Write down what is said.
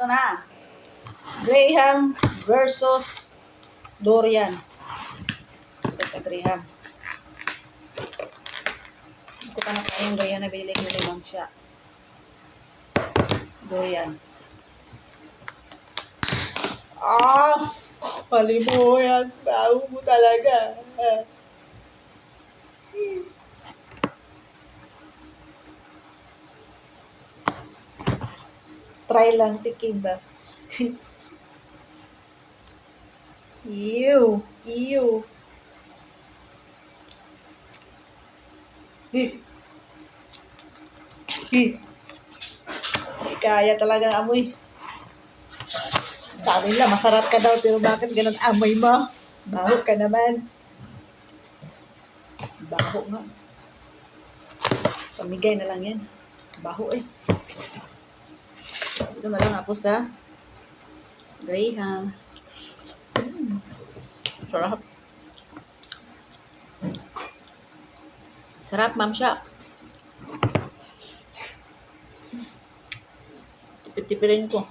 Ito na. Graham versus Dorian. Ito sa Graham. Ito pa na pa yung Graham na binili ko limang siya. Dorian. Ah! Pali mo yan. Baho mo talaga. Try lang, tikim ba? Ew. Ew. Hi. Hi. Hindi kaya talaga amoy. Sabi nila, masarap ka daw, pero bakit ganun amoy mo? Baho ka naman. Baho nga. Pamigay na lang yan. Baho eh. Ito na lang ako sa Graham. Sarap. Sarap, ma'am siya. Tipid-tipirin ko.